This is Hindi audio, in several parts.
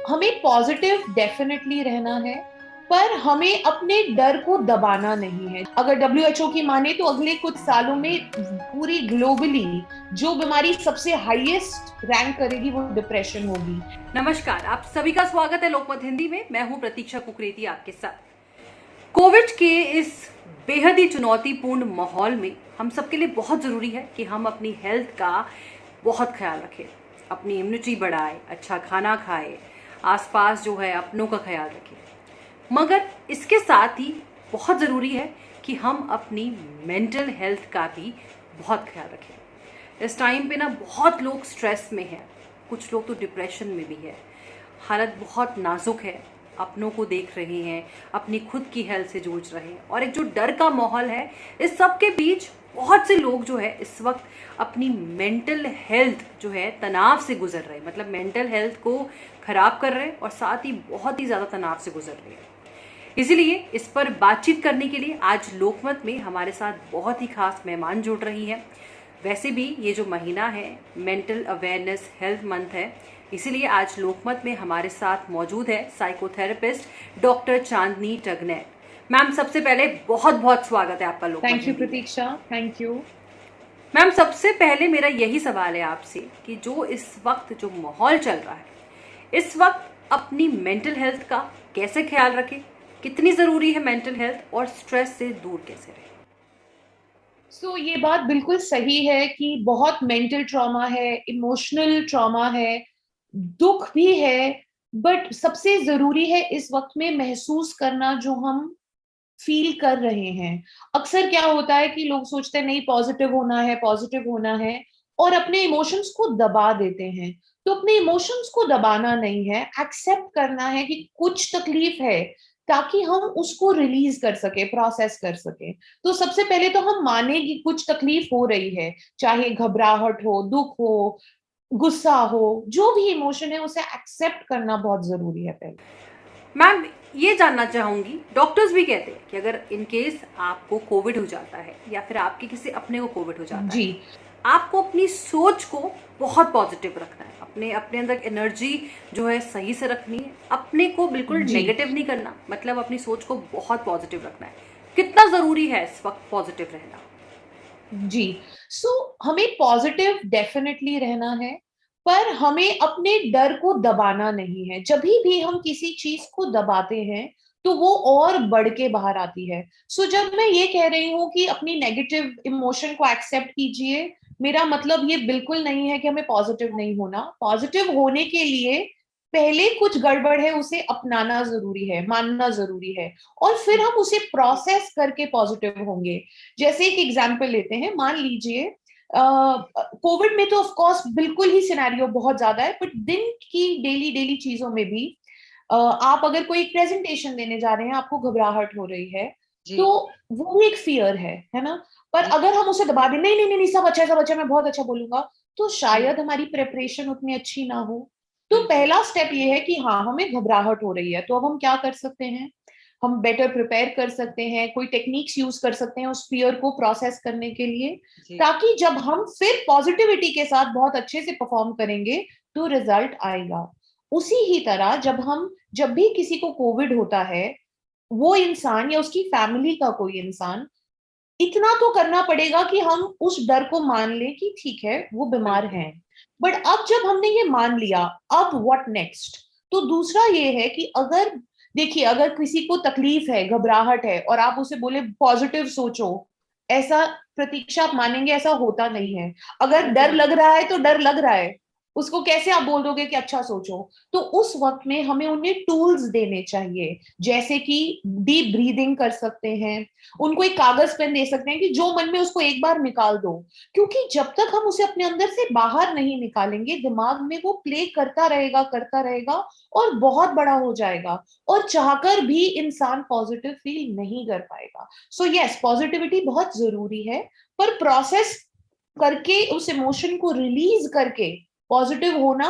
हमें पॉजिटिव डेफिनेटली रहना है, पर हमें अपने डर को दबाना नहीं है। अगर डब्ल्यूएचओ की माने तो अगले कुछ सालों में पूरी ग्लोबली जो बीमारी सबसे हाईएस्ट रैंक करेगी वो डिप्रेशन होगी। नमस्कार, आप सभी का स्वागत है लोकमत हिंदी में। मैं हूं प्रतीक्षा कुकरेती आपके साथ। कोविड के इस बेहद ही चुनौतीपूर्ण माहौल में हम सबके लिए बहुत ज़रूरी है कि हम अपनी हेल्थ का बहुत ख्याल रखें, अपनी इम्यूनिटी बढ़ाएं, अच्छा खाना खाएं, आसपास जो है अपनों का ख्याल रखें। मगर इसके साथ ही बहुत ज़रूरी है कि हम अपनी मेंटल हेल्थ का भी बहुत ख्याल रखें। इस टाइम पे ना बहुत लोग स्ट्रेस में हैं, कुछ लोग तो डिप्रेशन में भी है। हालत बहुत नाजुक है, अपनों को देख रहे हैं, अपनी खुद की हेल्थ से जूझ रहे हैं और एक जो डर का माहौल है, इस सब के बीच बहुत से लोग जो है इस वक्त अपनी मेंटल हेल्थ जो है तनाव से गुजर रहे हैं, मतलब मेंटल हेल्थ को खराब कर रहे हैं और साथ ही बहुत ही ज़्यादा तनाव से गुजर रहे हैं। इसीलिए इस पर बातचीत करने के लिए आज लोकमत में हमारे साथ बहुत ही खास मेहमान जुड़ रही है। वैसे भी ये जो महीना है मेंटल अवेयरनेस हेल्थ मंथ है, इसीलिए आज लोकमत में हमारे साथ मौजूद है साइकोथेरेपिस्ट डॉक्टर चांदनी टगनेर। मैम, सबसे पहले बहुत बहुत स्वागत है आपका लोकमत थैंक यू हिंदी में। प्रतीक्षा, थैंक यू। मैम, सबसे पहले मेरा यही सवाल है आपसे कि जो इस वक्त जो माहौल चल रहा है, इस वक्त अपनी मेंटल हेल्थ का कैसे ख्याल रखें, कितनी ज़रूरी है मेंटल हेल्थ और स्ट्रेस से दूर कैसे रहें? ये बात बिल्कुल सही है कि बहुत मेंटल ट्रॉमा है, इमोशनल ट्रॉमा है, दुख भी है। बट सबसे जरूरी है इस वक्त में महसूस करना जो हम फील कर रहे हैं। अक्सर क्या होता है कि लोग सोचते हैं नहीं पॉजिटिव होना है, पॉजिटिव होना है, और अपने इमोशंस को दबा देते हैं। तो अपने इमोशंस को दबाना नहीं है, एक्सेप्ट करना है कि कुछ तकलीफ है, ताकि हम उसको रिलीज कर सके, प्रोसेस कर सके। तो सबसे पहले तो हम माने कि कुछ तकलीफ हो रही है, चाहे घबराहट हो, दुख हो, गुस्सा हो, जो भी इमोशन है उसे एक्सेप्ट करना बहुत जरूरी है पहले। मैम, ये जानना चाहूंगी, डॉक्टर्स भी कहते हैं कि अगर इन केस आपको कोविड हो जाता है या फिर आपके किसी अपने को कोविड हो जाता जी। है, आपको अपनी सोच को बहुत पॉजिटिव रखना है, अपने अपने अंदर एनर्जी जो है सही से रखनी है, अपने को बिल्कुल जी। नेगेटिव नहीं करना, मतलब अपनी सोच को बहुत पॉजिटिव रखना है। कितना ज़रूरी है इस वक्त पॉजिटिव रहना? जी। हमें पॉजिटिव डेफिनेटली रहना है, पर हमें अपने डर को दबाना नहीं है। जब भी हम किसी चीज को दबाते हैं तो वो और बढ़ के बाहर आती है। जब मैं ये कह रही हूँ कि अपनी नेगेटिव इमोशन को एक्सेप्ट कीजिए, मेरा मतलब ये बिल्कुल नहीं है कि हमें पॉजिटिव नहीं होना। पॉजिटिव होने के लिए पहले कुछ गड़बड़ है उसे अपनाना जरूरी है, मानना जरूरी है, और फिर हम उसे प्रोसेस करके पॉजिटिव होंगे। जैसे एक एग्जाम्पल लेते हैं, मान लीजिए कोविड में तो ऑफ कोर्स बिल्कुल ही सिनेरियो बहुत ज्यादा है, बट दिन की डेली डेली चीजों में भी आप अगर कोई एक प्रेजेंटेशन देने जा रहे हैं, आपको घबराहट हो रही है, जी। तो वो भी एक फियर है ना। पर जी। अगर हम उसे दबा दें, नहीं नहीं नहीं नहीं, सब अच्छा है, सब अच्छा है, मैं बहुत अच्छा बोलूंगा, तो जी। शायद हमारी प्रिपरेशन उतनी अच्छी ना हो। तो बिल्कुल। पहला स्टेप ये है कि हाँ, हमें घबराहट हो रही है, तो अब हम क्या कर सकते हैं? हम बेटर प्रिपेयर कर सकते हैं, कोई टेक्निक्स यूज कर सकते हैं उस फियर को प्रोसेस करने के लिए, जी। ताकि जब हम फिर पॉजिटिविटी के साथ बहुत अच्छे से परफॉर्म करेंगे तो रिजल्ट आएगा। उसी ही तरह जब भी किसी को कोविड होता है, वो इंसान या उसकी फैमिली का कोई इंसान, इतना तो करना पड़ेगा कि हम उस डर को मान लें कि ठीक है वो बीमार बिल्कुल। हैं। बट अब जब हमने ये मान लिया, अब व्हाट नेक्स्ट? तो दूसरा ये है कि अगर, देखिए, अगर किसी को तकलीफ है, घबराहट है, और आप उसे बोले पॉजिटिव सोचो, ऐसा, प्रतीक्षा, आप मानेंगे ऐसा होता नहीं है। अगर बिल्कुल डर नहीं। लग रहा है तो डर लग रहा है, उसको कैसे आप बोल दोगे कि अच्छा सोचो? तो उस वक्त में हमें उन्हें टूल्स देने चाहिए, जैसे कि डीप ब्रीदिंग कर सकते हैं, उनको एक कागज पेन दे सकते हैं कि जो मन में उसको एक बार निकाल दो। क्योंकि जब तक हम उसे अपने अंदर से बाहर नहीं निकालेंगे, दिमाग में वो प्ले करता रहेगा और बहुत बड़ा हो जाएगा, और चाहकर भी इंसान पॉजिटिव फील नहीं कर पाएगा। यस, पॉजिटिविटी बहुत जरूरी है, पर प्रोसेस करके उस इमोशन को रिलीज करके पॉजिटिव होना,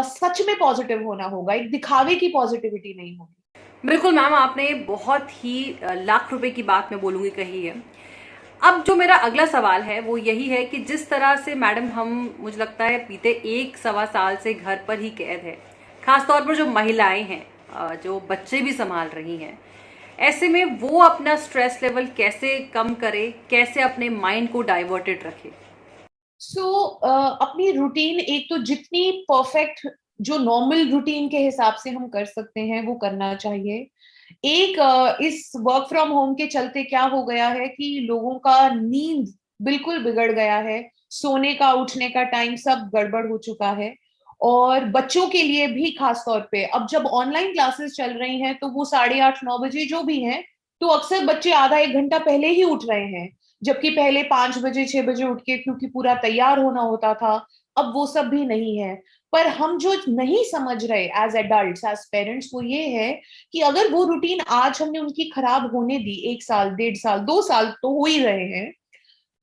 सच में पॉजिटिव होना होगा, एक दिखावे की पॉजिटिविटी नहीं होगी। बिल्कुल मैम, आपने बहुत ही लाख रुपए की बात मैं बोलूँगी कही है। अब जो मेरा अगला सवाल है वो यही है कि जिस तरह से मैडम हम, मुझे लगता है बीते 1 सवा साल से घर पर ही कैद है, खासतौर पर जो महिलाएं हैं, जो बच्चे भी संभाल रही हैं, ऐसे में वो अपना स्ट्रेस लेवल कैसे कम करे, कैसे अपने माइंड को डाइवर्टेड रखे? अपनी रूटीन एक तो जितनी परफेक्ट जो नॉर्मल रूटीन के हिसाब से हम कर सकते हैं वो करना चाहिए। एक इस वर्क फ्रॉम होम के चलते क्या हो गया है कि लोगों का नींद बिल्कुल बिगड़ गया है, सोने का उठने का टाइम सब गड़बड़ हो चुका है। और बच्चों के लिए भी खास तौर पे अब जब ऑनलाइन क्लासेस चल रही हैं तो वो 8:30-9 बजे जो भी हैं, तो अक्सर बच्चे आधा एक घंटा पहले ही उठ रहे हैं, जबकि पहले 5 बजे 6 बजे उठ के क्योंकि पूरा तैयार होना होता था। अब वो सब भी नहीं है। पर हम जो नहीं समझ रहे एज एडल्ट्स एज पेरेंट्स वो ये है कि अगर वो रूटीन आज हमने उनकी खराब होने दी, 1 साल 1.5 साल 2 साल तो हो ही रहे हैं,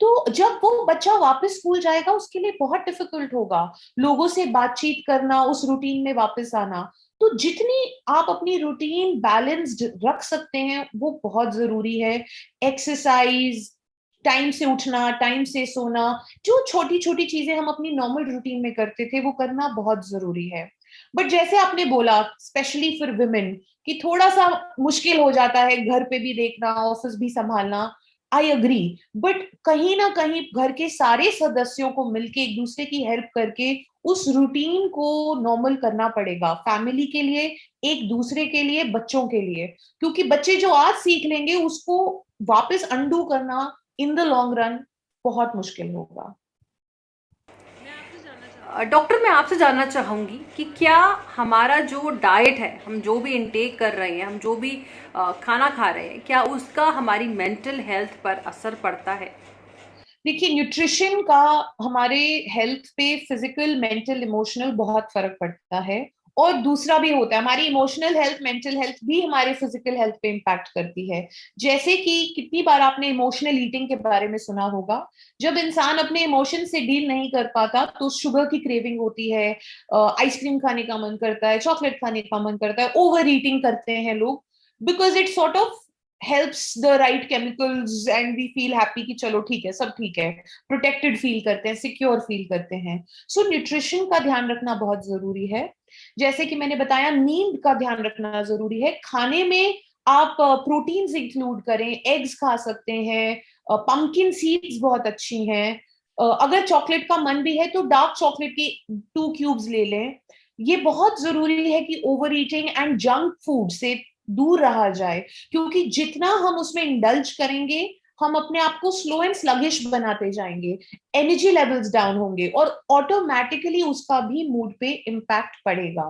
तो जब वो बच्चा वापस स्कूल जाएगा उसके लिए बहुत डिफिकल्ट होगा लोगों से बातचीत करना, उस रूटीन में वापस आना। तो जितनी आप अपनी रूटीन बैलेंस्ड रख सकते हैं वो बहुत जरूरी है। एक्सरसाइज, टाइम से उठना, टाइम से सोना, जो छोटी छोटी चीजें हम अपनी नॉर्मल रूटीन में करते थे वो करना बहुत जरूरी है। बट जैसे आपने बोला स्पेशली फॉर वुमेन कि थोड़ा सा मुश्किल हो जाता है घर पे भी देखना, ऑफिस भी संभालना, आई अग्री। बट कहीं ना कहीं घर के सारे सदस्यों को मिलके एक दूसरे की हेल्प करके उस रूटीन को नॉर्मल करना पड़ेगा, फैमिली के लिए, एक दूसरे के लिए, बच्चों के लिए। क्योंकि बच्चे जो आज सीख लेंगे उसको वापस अंडू करना इन द लॉन्ग रन बहुत मुश्किल होगा। डॉक्टर, मैं आपसे जानना चाहूंगी कि क्या हमारा जो डाइट है, हम जो भी इनटेक कर रहे हैं, हम जो भी खाना खा रहे हैं, क्या उसका हमारी मेंटल हेल्थ पर असर पड़ता है? देखिए, न्यूट्रिशन का हमारे हेल्थ पे फिजिकल, मेंटल, इमोशनल बहुत फर्क पड़ता है। और दूसरा भी होता है, हमारी इमोशनल हेल्थ, मेंटल हेल्थ भी हमारे फिजिकल हेल्थ पे इम्पैक्ट करती है। जैसे कि कितनी बार आपने इमोशनल ईटिंग के बारे में सुना होगा। जब इंसान अपने इमोशन से डील नहीं कर पाता तो शुगर की क्रेविंग होती है, आइसक्रीम खाने का मन करता है, चॉकलेट खाने का मन करता है, ओवर ईटिंग करते हैं लोग, because it sort of helps the right chemicals and we feel happy कि चलो ठीक है, सब ठीक है, प्रोटेक्टेड फील करते हैं, सिक्योर फील करते हैं। सो न्यूट्रिशन का ध्यान रखना बहुत जरूरी है। जैसे कि मैंने बताया, नींद का ध्यान रखना जरूरी है। खाने में आप प्रोटीन्स इंक्लूड करें, एग्स खा सकते हैं, पंपकिन सीड्स बहुत अच्छी हैं। अगर चॉकलेट का मन भी है तो डार्क चॉकलेट की 2 क्यूब्स ले लें। ये बहुत जरूरी है कि over eating and junk food से दूर रहा जाए, क्योंकि जितना हम उसमें इंडल्ज करेंगे हम अपने आप को स्लो एंड स्लगिश बनाते जाएंगे, एनर्जी लेवल्स डाउन होंगे और ऑटोमेटिकली उसका भी मूड पे इम्पैक्ट पड़ेगा।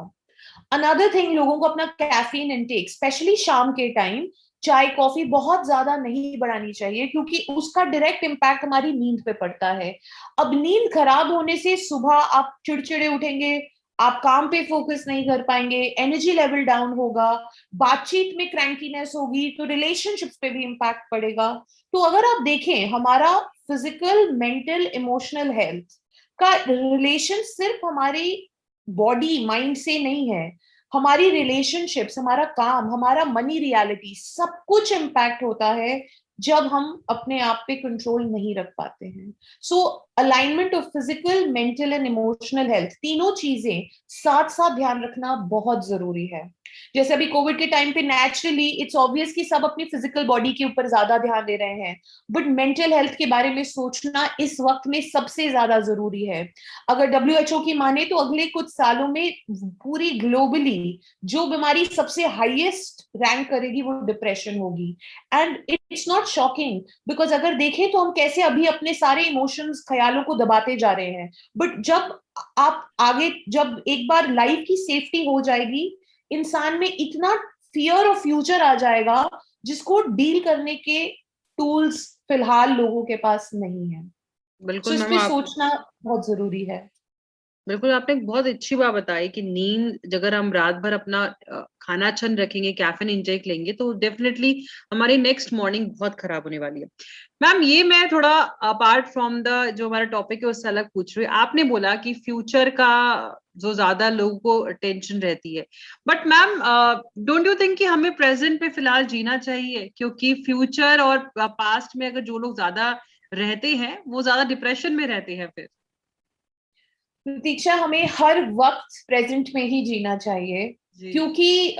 अनदर थिंग, लोगों को अपना कैफीन इनटेक स्पेशली शाम के टाइम, चाय कॉफी बहुत ज्यादा नहीं बढ़ानी चाहिए क्योंकि उसका डायरेक्ट इम्पैक्ट हमारी नींद पे पड़ता है। अब नींद खराब होने से सुबह आप चिड़चिड़े उठेंगे, आप काम पे फोकस नहीं कर पाएंगे, एनर्जी लेवल डाउन होगा, बातचीत में क्रैंकीनेस होगी, तो रिलेशनशिप्स पे भी इम्पैक्ट पड़ेगा। तो अगर आप देखें, हमारा फिजिकल, मेंटल, इमोशनल हेल्थ का रिलेशन सिर्फ हमारी बॉडी माइंड से नहीं है। हमारी रिलेशनशिप्स, हमारा काम, हमारा मनी, रियलिटी, सब कुछ इम्पैक्ट होता है जब हम अपने आप पे कंट्रोल नहीं रख पाते हैं। So alignment of physical, mental and emotional health, तीनों चीजें साथ साथ ध्यान रखना बहुत जरूरी है। जैसे अभी कोविड के टाइम पे नेचुरली इट्स ऑब्वियस कि सब अपनी फिजिकल बॉडी के ऊपर ज्यादा ध्यान दे रहे हैं, बट मेंटल हेल्थ के बारे में सोचना इस वक्त में सबसे ज्यादा जरूरी है। अगर डब्ल्यूएचओ की माने तो अगले कुछ सालों में पूरी ग्लोबली जो बीमारी सबसे हाईएस्ट रैंक करेगी वो डिप्रेशन होगी। And it's not shocking, because अगर देखें तो हम कैसे अभी अपने सारे इमोशंस, ख्यालों को दबाते जा रहे हैं, बट जब आप आगे, जब एक बार लाइफ की सेफ्टी हो जाएगी, इंसान में इतना फियर ऑफ फ्यूचर आ जाएगा जिसको डील करने के टूल्स फिलहाल लोगों के पास नहीं है। सो बिल्कुल इस मैम, पे आप सोचना बहुत जरूरी है। बिल्कुल आपने एक बहुत अच्छी बात बताई कि नींद, अगर हम रात भर अपना खाना अच्छा नहीं रखेंगे, कैफीन इंटेक लेंगे, तो डेफिनेटली हमारी नेक्स्ट मॉर्निंग बहुत खराब होने वाली है। मैम, ये मैं थोड़ा अपार्ट फ्रॉम द जो हमारा टॉपिक है उससे अलग पूछ रही हूँ। आपने बोला कि फ्यूचर का जो ज्यादा लोगों को टेंशन रहती है, but ma'am don't you think कि हमें प्रेजेंट पे फिलहाल जीना चाहिए? क्योंकि फ्यूचर और पास्ट में अगर जो लोग ज्यादा रहते हैं वो ज्यादा डिप्रेशन में रहते हैं फिर। प्रतीक्षा, हमें हर वक्त प्रेजेंट में ही जीना चाहिए, जी। क्योंकि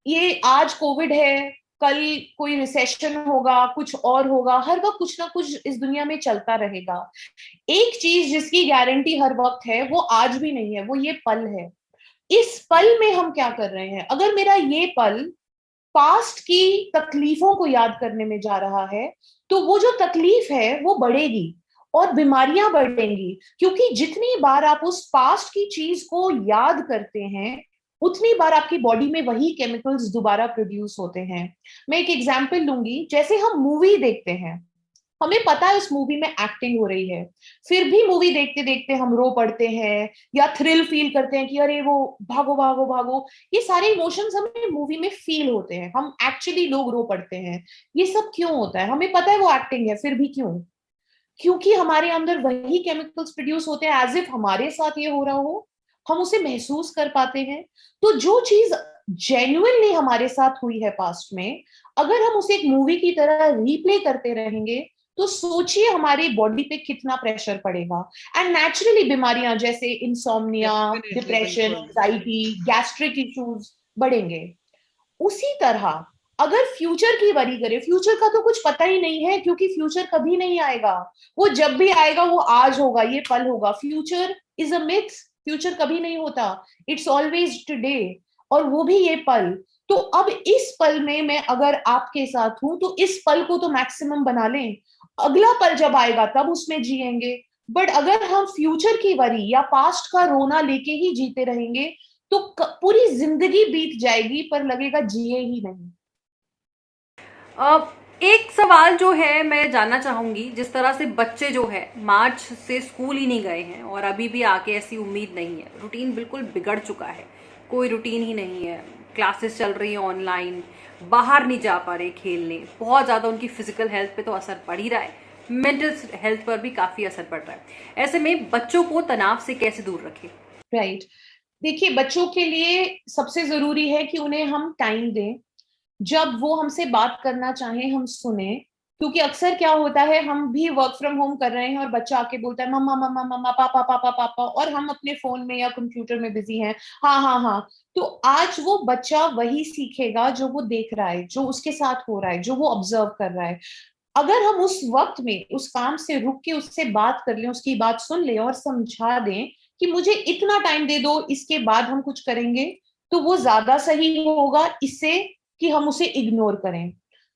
ये आज कोविड है, कल कोई रिसेशन होगा, कुछ और होगा, हर वक्त कुछ ना कुछ इस दुनिया में चलता रहेगा। एक चीज जिसकी गारंटी हर वक्त है वो आज भी नहीं है, वो ये पल है। इस पल में हम क्या कर रहे हैं? अगर मेरा ये पल पास्ट की तकलीफों को याद करने में जा रहा है, तो वो जो तकलीफ है वो बढ़ेगी और बीमारियां बढ़ेंगी, क्योंकि जितनी बार आप उस पास्ट की चीज को याद करते हैं, उतनी बार आपकी बॉडी में वही केमिकल्स दोबारा प्रोड्यूस होते हैं। मैं एक एग्जांपल लूंगी, जैसे हम मूवी देखते हैं, हमें पता है उस मूवी में एक्टिंग हो रही है, फिर भी मूवी देखते देखते हम रो पड़ते हैं या थ्रिल फील करते हैं कि अरे वो भागो भागो भागो। ये सारे इमोशंस हमें मूवी में फील होते हैं, हम एक्चुअली लोग रो पड़ते हैं। ये सब क्यों होता है? हमें पता है वो एक्टिंग है, फिर भी क्यों? क्योंकि हमारे अंदर वही केमिकल्स प्रोड्यूस होते हैं, एज इफ हमारे साथ ये हो रहा हो, हम उसे महसूस कर पाते हैं। तो जो चीज जेन्युइनली हमारे साथ हुई है पास्ट में, अगर हम उसे एक मूवी की तरह रीप्ले करते रहेंगे, तो सोचिए हमारी बॉडी पे कितना प्रेशर पड़ेगा। एंड नेचुरली बीमारियां जैसे इंसोम्निया, डेफिनेटली, डिप्रेशन, बिल्कुल। एंजाइटी, गैस्ट्रिक इश्यूज बढ़ेंगे। उसी तरह अगर फ्यूचर की वरी करें, फ्यूचर का तो कुछ पता ही नहीं है, क्योंकि फ्यूचर कभी नहीं आएगा। वो जब भी आएगा वो आज होगा, ये पल होगा। Future is a myth, future कभी नहीं होता, इट्स ऑलवेज टुडे, और वो भी ये पल। तो अब इस पल में मैं अगर आपके साथ हूं, तो इस पल को तो मैक्सिमम बना लें, अगला पल जब आएगा तब उसमें जिएंगे। बट अगर हम फ्यूचर की वरी या पास्ट का रोना लेके ही जीते रहेंगे, तो पूरी जिंदगी बीत जाएगी पर लगेगा जिए ही नहीं। एक सवाल जो है मैं जानना चाहूंगी, जिस तरह से बच्चे जो है मार्च से स्कूल ही नहीं गए हैं और अभी भी आके ऐसी उम्मीद नहीं है, रूटीन बिल्कुल बिगड़ चुका है, कोई रूटीन ही नहीं है, क्लासेस चल रही है ऑनलाइन, बाहर नहीं जा पा रहे खेलने, बहुत ज़्यादा उनकी फिजिकल हेल्थ पे तो असर पड़ ही रहा है, मेंटल हेल्थ पर भी काफ़ी असर पड़ रहा है। ऐसे में बच्चों को तनाव से कैसे दूर रखें? राइट। देखिए, बच्चों के लिए सबसे जरूरी है कि उन्हें हम टाइम दें, जब वो हमसे बात करना चाहें हम सुने। क्योंकि अक्सर क्या होता है, हम भी वर्क फ्रॉम होम कर रहे हैं और बच्चा आके बोलता है मम्मा मम्मा मम्मा, पापा पापा पापा, और हम अपने फोन में या कंप्यूटर में बिजी हैं। हाँ हाँ हाँ। तो आज वो बच्चा वही सीखेगा जो वो देख रहा है, जो उसके साथ हो रहा है, जो वो ऑब्जर्व कर रहा है। अगर हम उस वक्त में उस काम से रुक के उससे बात कर लें, उसकी बात सुन लें और समझा दें कि मुझे इतना टाइम दे दो, इसके बाद हम कुछ करेंगे, तो वो ज्यादा सही होगा इससे कि हम उसे इग्नोर करें।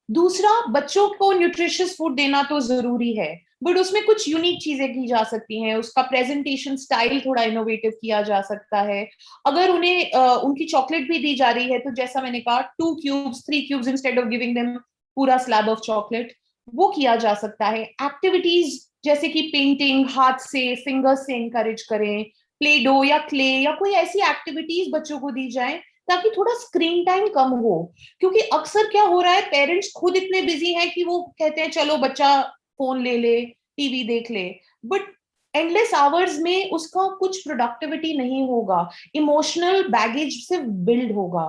दूसरा, बच्चों को न्यूट्रिशियस फूड देना तो जरूरी है, बट उसमें कुछ यूनिक चीजें की जा सकती हैं, उसका प्रेजेंटेशन स्टाइल थोड़ा इनोवेटिव किया जा सकता है। अगर उन्हें उनकी चॉकलेट भी दी जा रही है, तो जैसा मैंने कहा, 2 cubes 3 cubes instead of giving them पूरा स्लैब ऑफ चॉकलेट, वो किया जा सकता है। एक्टिविटीज जैसे कि पेंटिंग, हाथ से फिंगर्स से इंकरेज करें, प्ले डो या क्ले या कोई ऐसी एक्टिविटीज बच्चों को दी जाए, ताकि थोड़ा स्क्रीन टाइम कम हो। क्योंकि अक्सर क्या हो रहा है, पेरेंट्स खुद इतने बिजी हैं कि वो कहते हैं चलो बच्चा फोन ले ले, टीवी देख ले, बट एंडलेस आवर्स में उसका कुछ प्रोडक्टिविटी नहीं होगा, इमोशनल बैगेज सिर्फ बिल्ड होगा।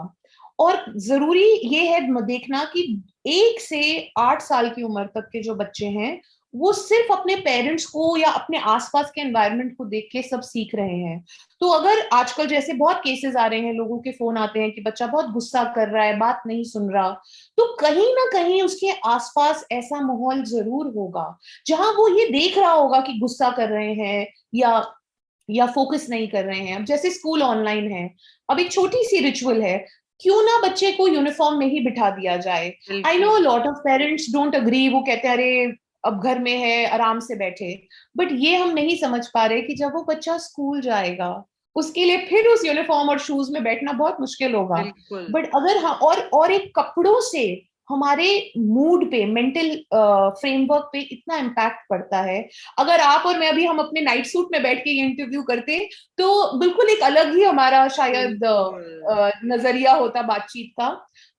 और जरूरी ये है देखना कि 1 से 8 साल की उम्र तक के जो बच्चे हैं, वो सिर्फ अपने पेरेंट्स को या अपने आसपास के एनवायरनमेंट को देख के सब सीख रहे हैं। तो अगर आजकल जैसे बहुत केसेस आ रहे हैं, लोगों के फोन आते हैं कि बच्चा बहुत गुस्सा कर रहा है, बात नहीं सुन रहा, तो कहीं ना कहीं उसके आसपास ऐसा माहौल जरूर होगा जहां वो ये देख रहा होगा कि गुस्सा कर रहे हैं या फोकस नहीं कर रहे हैं। अब जैसे स्कूल ऑनलाइन है, अब एक छोटी सी रिचुअल है, क्यों ना बच्चे को यूनिफॉर्म में ही बिठा दिया जाए। आई नो बिल्कुल। Lot of parents don't agree, वो कहते हैं अरे अब घर में है, आराम से बैठे। बट ये हम नहीं समझ पा रहे कि जब वो बच्चा स्कूल जाएगा, उसके लिए फिर उस यूनिफॉर्म और शूज में बैठना बहुत मुश्किल होगा। बिल्कुल। बट अगर हाँ, और एक कपड़ों से हमारे मूड पे, मेंटल फ्रेमवर्क पे इतना इम्पैक्ट पड़ता है। अगर आप और मैं अभी हम अपने नाइट सूट में बैठ के ये इंटरव्यू करते, तो बिल्कुल एक अलग ही हमारा शायद बिल्कुल। नजरिया होता बातचीत का।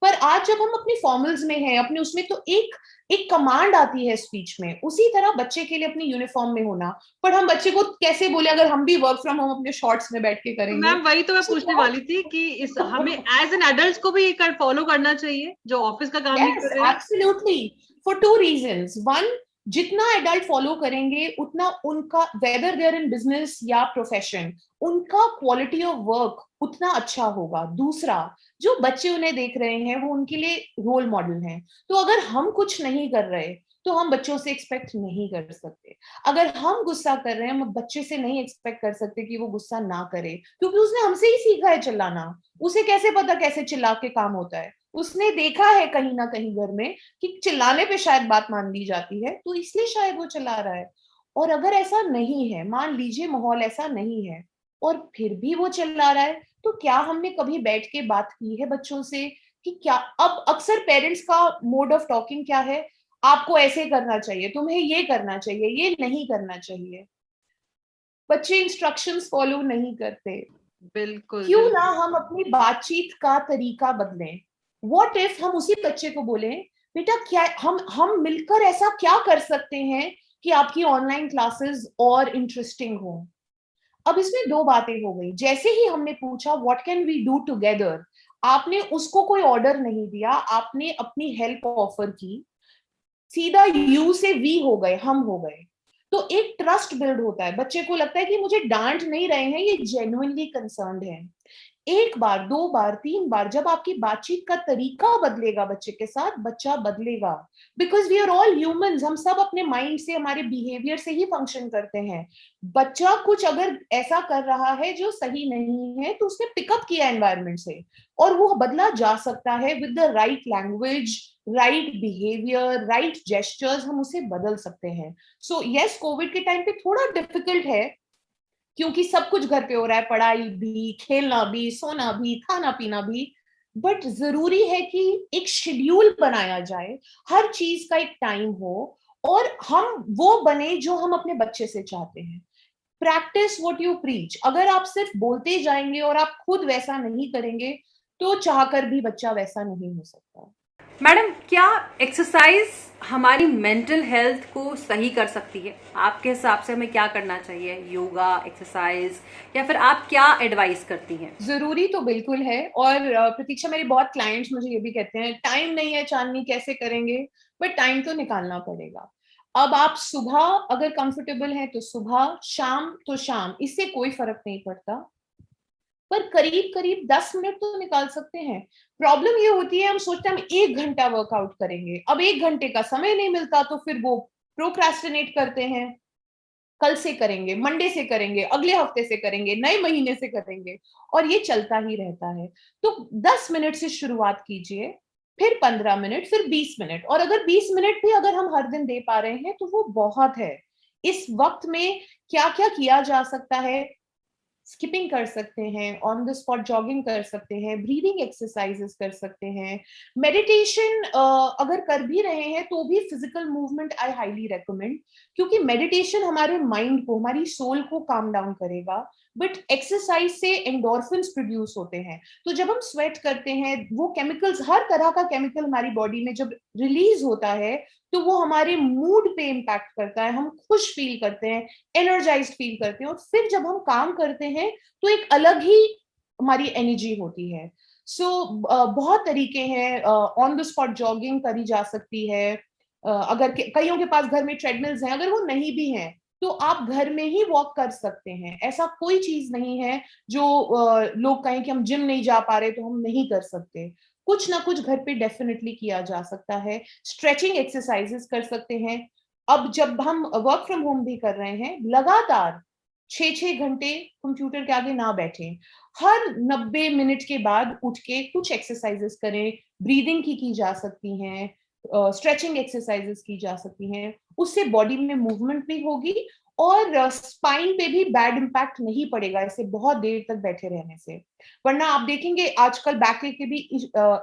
पर आज जब हम अपने फॉर्मल्स में हैं, अपने उसमें, तो एक एक कमांड आती है स्पीच में, उसी तरह बच्चे के लिए अपनी यूनिफॉर्म में होना। पर हम बच्चे को कैसे बोले अगर हम भी वर्क फ्रॉम होम अपने शॉर्ट्स में बैठ के तो करेंगे? मैम वही तो मैं So पूछने वाली थी कि इस हमें एज एन एडल्ट को भी फॉलो करना चाहिए जो ऑफिस का काम नहीं yes, कर रहे हैं। absolutely. For 2 reasons. One, जितना एडल्ट फॉलो करेंगे उतना उनका, whether they are in business या प्रोफेशन, उनका क्वालिटी ऑफ वर्क उतना अच्छा होगा। दूसरा, जो बच्चे उन्हें देख रहे हैं वो उनके लिए रोल मॉडल हैं। तो अगर हम कुछ नहीं कर रहे तो हम बच्चों से एक्सपेक्ट नहीं कर सकते। अगर हम गुस्सा कर रहे हैं, हम बच्चे से नहीं एक्सपेक्ट कर सकते कि वो गुस्सा ना करे, क्योंकि उसने हमसे ही सीखा है चिल्लाना। उसे कैसे पता कैसे चिल्ला के काम होता है? उसने देखा है कहीं ना कहीं घर में कि चिल्लाने पे शायद बात मान ली जाती है, तो इसलिए शायद वो चिल्ला रहा है। और अगर ऐसा नहीं है, मान लीजिए माहौल ऐसा नहीं है और फिर भी वो चिल्ला रहा है, तो क्या हमने कभी बैठ के बात की है बच्चों से कि क्या? अब अक्सर पेरेंट्स का मोड ऑफ टॉकिंग क्या है? आपको ऐसे करना चाहिए, तुम्हें ये करना चाहिए, ये नहीं करना चाहिए। बच्चे इंस्ट्रक्शंस फॉलो नहीं करते। बिल्कुल क्यों ना बिल्कुल। हम अपनी बातचीत का तरीका बदलें? व्हाट इफ हम उसी बच्चे को बोलें, बेटा क्या हम मिलकर ऐसा क्या कर सकते हैं कि आपकी ऑनलाइन क्लासेस और इंटरेस्टिंग हो? अब इसमें दो बातें हो गई। जैसे ही हमने पूछा what can we do together, आपने उसको कोई ऑर्डर नहीं दिया, आपने अपनी हेल्प ऑफर की। सीधा यू से वी हो गए, हम हो गए। तो एक ट्रस्ट बिल्ड होता है, बच्चे को लगता है कि मुझे डांट नहीं रहे हैं, ये जेन्युइनली कंसर्न्ड है। एक बार, दो बार, तीन बार जब आपकी बातचीत का तरीका बदलेगा बच्चे के साथ, बच्चा बदलेगा। Because we are all humans, हम सब अपने माइंड से, हमारे बिहेवियर से ही फंक्शन करते हैं। बच्चा कुछ अगर ऐसा कर रहा है जो सही नहीं है, तो उसने पिकअप किया एनवायरनमेंट से, और वो बदला जा सकता है with the right language, right behaviour, right gestures, हम उसे बदल सकते हैं। सो यस, कोविड के टाइम पे थोड़ा डिफिकल्ट है, क्योंकि सब कुछ घर पे हो रहा है, पढ़ाई भी, खेलना भी, सोना भी, खाना पीना भी। बट जरूरी है कि एक शेड्यूल बनाया जाए, हर चीज का एक टाइम हो, और हम वो बने जो हम अपने बच्चे से चाहते हैं। Practice what you preach. अगर आप सिर्फ बोलते जाएंगे और आप खुद वैसा नहीं करेंगे, तो चाहकर भी बच्चा वैसा नहीं हो सकता। मैडम, क्या एक्सरसाइज हमारी मेंटल हेल्थ को सही कर सकती है? आपके हिसाब से हमें क्या करना चाहिए? योगा, एक्सरसाइज, या फिर आप क्या एडवाइस करती हैं? जरूरी तो बिल्कुल है। और प्रतीक्षा, मेरे बहुत क्लाइंट्स मुझे ये भी कहते हैं, टाइम नहीं है चांदनी, कैसे करेंगे? बट टाइम तो निकालना पड़ेगा। अब आप सुबह अगर कंफर्टेबल हैं तो सुबह, शाम तो शाम, इससे कोई फर्क नहीं पड़ता। पर करीब करीब 10 मिनट तो निकाल सकते हैं। प्रॉब्लम ये होती है, हम सोचते हैं हम 1 घंटा वर्कआउट करेंगे, अब 1 घंटे का समय नहीं मिलता, तो फिर वो प्रोक्रेस्टिनेट करते हैं। कल से करेंगे, मंडे से करेंगे, अगले हफ्ते से करेंगे, नए महीने से करेंगे, और ये चलता ही रहता है। तो 10 मिनट से शुरुआत कीजिए, फिर 15 मिनट, फिर 20 मिनट। और अगर 20 मिनट भी अगर हम हर दिन दे पा रहे हैं तो वो बहुत है। इस वक्त में क्या क्या किया जा सकता है? स्किपिंग कर सकते हैं, ऑन द स्पॉट जॉगिंग कर सकते हैं, ब्रीदिंग एक्सरसाइजेस कर सकते हैं, मेडिटेशन अगर कर भी रहे हैं तो भी physical movement I highly recommend, क्योंकि मेडिटेशन हमारे माइंड को, हमारी सोल को काम डाउन करेगा। बट एक्सरसाइज से एंडोर्फिन्स प्रोड्यूस होते हैं, तो जब हम स्वेट करते हैं, वो केमिकल्स, हर तरह का केमिकल हमारी बॉडी में जब रिलीज होता है, तो वो हमारे मूड पे इम्पैक्ट करता है, हम खुश फील करते हैं, एनर्जाइज्ड फील करते हैं, और फिर जब हम काम करते हैं तो एक अलग ही हमारी एनर्जी होती है। सो बहुत तरीके हैं। ऑन द स्पॉट जॉगिंग करी जा सकती है। अगर कईयों के पास घर में ट्रेडमिल्स हैं, अगर वो नहीं भी हैं तो आप घर में ही वॉक कर सकते हैं। ऐसा कोई चीज नहीं है जो लोग कहें कि हम जिम नहीं जा पा रहे तो हम नहीं कर सकते। कुछ ना कुछ घर पे डेफिनेटली किया जा सकता है। स्ट्रेचिंग एक्सरसाइजेस कर सकते हैं। अब जब हम वर्क फ्रॉम होम भी कर रहे हैं, लगातार 6-6 घंटे कंप्यूटर के आगे ना बैठें। हर 90 मिनट के बाद उठ के कुछ एक्सरसाइजेस करें। ब्रीदिंग की जा सकती हैं, स्ट्रेचिंग एक्सरसाइजेस की जा सकती हैं। उससे बॉडी में मूवमेंट भी होगी, और स्पाइन पे भी बैड इम्पैक्ट नहीं पड़ेगा इससे बहुत देर तक बैठे रहने से। वरना आप देखेंगे आजकल बैक के भी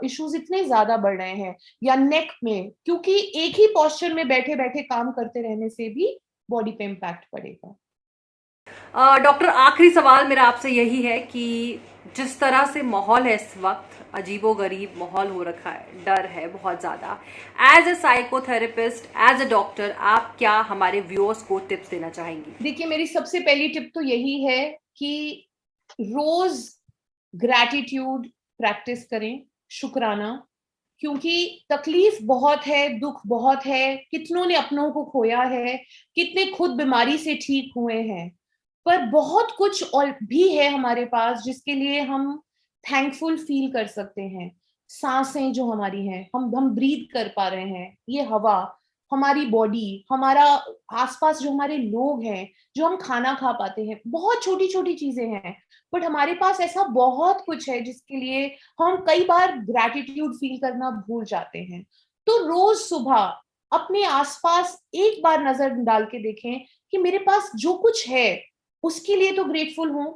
इश्यूज इतने ज्यादा बढ़ रहे हैं, या नेक में, क्योंकि एक ही पोस्चर में बैठे बैठे काम करते रहने से भी बॉडी पे इम्पैक्ट पड़ेगा। डॉक्टर, आखिरी सवाल मेरा आपसे यही है कि जिस तरह से माहौल है इस वक्त, अजीबोगरीब माहौल हो रखा है, डर है बहुत ज़्यादा, as a psychotherapist, as a doctor, आप क्या हमारे व्यूअर्स को टिप्स देना चाहेंगी? देखिए, मेरी सबसे पहली टिप तो यही है कि रोज ग्रैटिट्यूड प्रैक्टिस करें, शुक्राना। क्योंकि तकलीफ बहुत है, दुख बहुत है, कितनों ने अपनों को खोया है, कितने खुद बीमारी से ठीक हुए हैं, पर बहुत कुछ और भी है हमारे पास जिसके लिए हम थैंकफुल फील कर सकते हैं। सांसें जो हमारी हैं, हम ब्रीथ कर पा रहे हैं, ये हवा, हमारी बॉडी, हमारा आसपास जो हमारे लोग हैं, जो हम खाना खा पाते हैं, बहुत छोटी छोटी चीजें हैं, बट हमारे पास ऐसा बहुत कुछ है जिसके लिए हम कई बार ग्रैटिट्यूड फील करना भूल जाते हैं। तो रोज सुबह अपने आसपास एक बार नजर डाल के देखें कि मेरे पास जो कुछ है उसके लिए तो ग्रेटफुल हूं।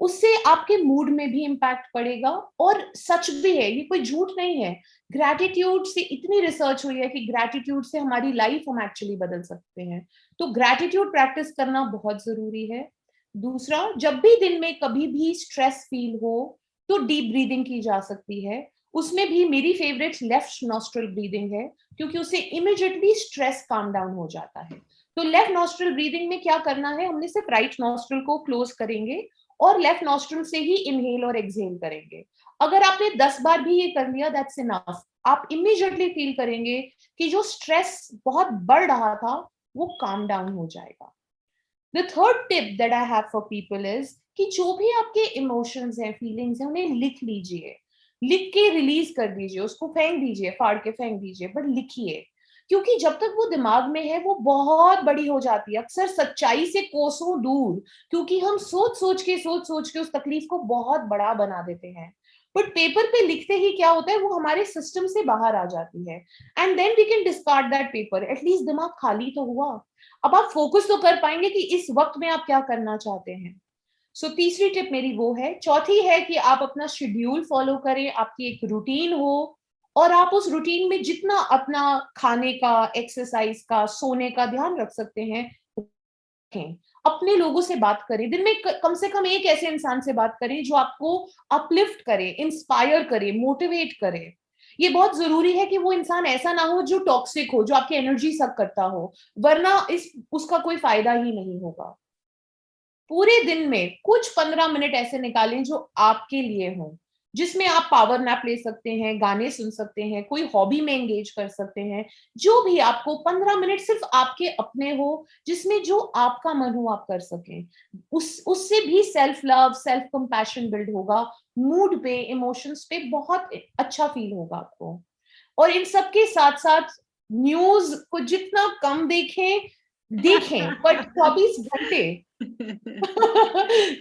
उससे आपके मूड में भी इम्पैक्ट पड़ेगा, और सच भी है, ये कोई झूठ नहीं है। ग्रैटिट्यूड से इतनी रिसर्च हुई है कि ग्रैटिट्यूड से हमारी लाइफ हम एक्चुअली बदल सकते हैं। तो ग्रैटिट्यूड प्रैक्टिस करना बहुत जरूरी है। दूसरा, जब भी दिन में कभी भी स्ट्रेस फील हो तो डीप ब्रीदिंग की जा सकती है। उसमें भी मेरी फेवरेट लेफ्ट नॉस्ट्रल ब्रीदिंग है, क्योंकि उससे इमिडिएटली स्ट्रेस काम डाउन हो जाता है। तो लेफ्ट नॉस्ट्रल ब्रीदिंग में क्या करना है, हमने सिर्फ राइट नॉस्ट्रल को क्लोज करेंगे और लेफ्ट नॉस्ट्रल से ही इनहेल और एक्सहेल करेंगे। अगर आपने 10 बार भी ये कर लिया, दैट्स इनफ। आप इमीडिएटली फील करेंगे कि जो स्ट्रेस बहुत बढ़ रहा था वो काम डाउन हो जाएगा। The third tip that I have for people is कि जो भी आपके इमोशंस हैं, फीलिंग्स हैं, उन्हें लिख लीजिए। लिख के रिलीज कर दीजिए, उसको फेंक दीजिए, फाड़ के फेंक दीजिए, बट लिखिए। क्योंकि जब तक वो दिमाग में है वो बहुत बड़ी हो जाती है, अक्सर सच्चाई से कोसों दूर, क्योंकि हम सोच सोच के उस तकलीफ को बहुत बड़ा बना देते हैं। बट पेपर पे लिखते ही क्या होता है, वो हमारे सिस्टम से बाहर आ जाती है, and then we can discard that paper. At least दिमाग खाली तो हुआ। अब आप फोकस तो कर पाएंगे कि इस वक्त में आप क्या करना चाहते हैं। सो तीसरी टिप मेरी वो है। चौथी है कि आप अपना शेड्यूल फॉलो करें, आपकी एक रूटीन हो, और आप उस रूटीन में जितना अपना खाने का, एक्सरसाइज का, सोने का ध्यान रख सकते हैं रखें। अपने लोगों से बात करें, दिन में कम से कम एक ऐसे इंसान से बात करें जो आपको अपलिफ्ट करे, इंस्पायर करे, मोटिवेट करे। ये बहुत जरूरी है कि वो इंसान ऐसा ना हो जो टॉक्सिक हो, जो आपकी एनर्जी सक करता हो, वरना उसका कोई फायदा ही नहीं होगा। पूरे दिन में कुछ 15 मिनट ऐसे निकालें जो आपके लिए हो, जिसमें आप पावर नैप ले सकते हैं, गाने सुन सकते हैं, कोई हॉबी में एंगेज कर सकते हैं। जो भी आपको 15 मिनट सिर्फ आपके अपने हो, जिसमें जो आपका मन हो आप कर सकें। उससे भी self love, self compassion build होगा। मूड पे, इमोशंस पे बहुत अच्छा फील होगा आपको। और इन सब के साथ साथ न्यूज को जितना कम देखें, पर 24 घंटे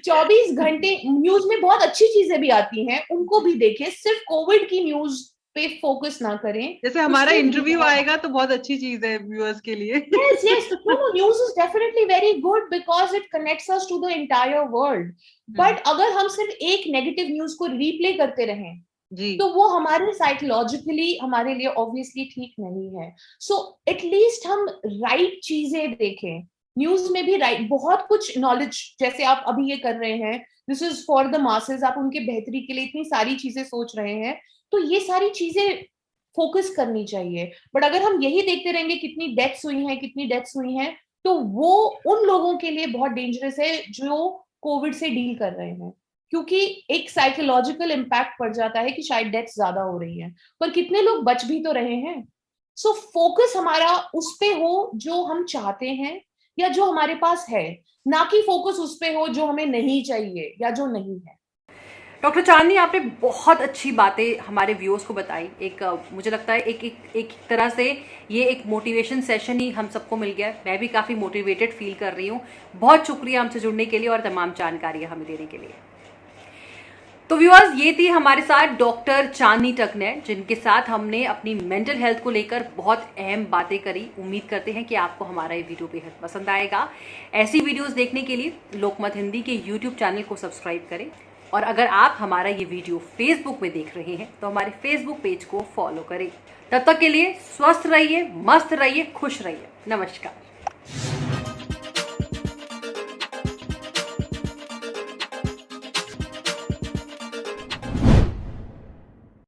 24 घंटे न्यूज में बहुत अच्छी चीजें भी आती हैं, उनको भी देखें। सिर्फ कोविड की न्यूज पे फोकस ना करें। जैसे हमारा इंटरव्यू आएगा तो बहुत अच्छी चीज है व्यूअर्स के लिए। yes no news is definitely very good because it connects us to the entire world, but अगर हम सिर्फ एक नेगेटिव न्यूज को रीप्ले करते रहें जी, तो वो हमारे साइकोलॉजिकली हमारे लिए ऑब्वियसली ठीक नहीं है। सो एटलीस्ट हम राइट चीजें देखें। न्यूज में भी राइट बहुत कुछ नॉलेज, जैसे आप अभी ये कर रहे हैं, this is for the masses, आप उनके बेहतरी के लिए इतनी सारी चीजें सोच रहे हैं, तो ये सारी चीजें फोकस करनी चाहिए। बट अगर हम यही देखते रहेंगे कितनी डेथ्स हुई हैं, तो वो उन लोगों के लिए बहुत डेंजरस है जो कोविड से डील कर रहे हैं, क्योंकि एक साइकोलॉजिकल इम्पैक्ट पड़ जाता है कि शायद डेथ ज्यादा हो रही है, पर कितने लोग बच भी तो रहे हैं। सो फोकस हमारा उस पे हो जो हम चाहते हैं या जो हमारे पास है, ना कि फोकस उस पे हो जो हमें नहीं चाहिए या जो नहीं है। डॉक्टर चांदनी, आपने बहुत अच्छी बातें हमारे व्यूअर्स को बताई। मुझे लगता है एक तरह से ये एक मोटिवेशन सेशन ही हम सबको मिल गया। मैं भी काफ़ी मोटिवेटेड फील कर रही हूँ। बहुत शुक्रिया हमसे जुड़ने के लिए और तमाम जानकारियाँ हमें देने के लिए। तो व्यूअर्स, ये थी हमारे साथ डॉक्टर चांदनी टकनैत, जिनके साथ हमने अपनी मेंटल हेल्थ को लेकर बहुत अहम बातें करी। उम्मीद करते हैं कि आपको हमारा ये वीडियो बेहद पसंद आएगा। ऐसी वीडियोस देखने के लिए लोकमत हिंदी के यूट्यूब चैनल को सब्सक्राइब करें, और अगर आप हमारा ये वीडियो फेसबुक में देख रहे हैं तो हमारे फेसबुक पेज को फॉलो करें। तब तक के लिए स्वस्थ रहिए, मस्त रहिए, खुश रहिए। नमस्कार।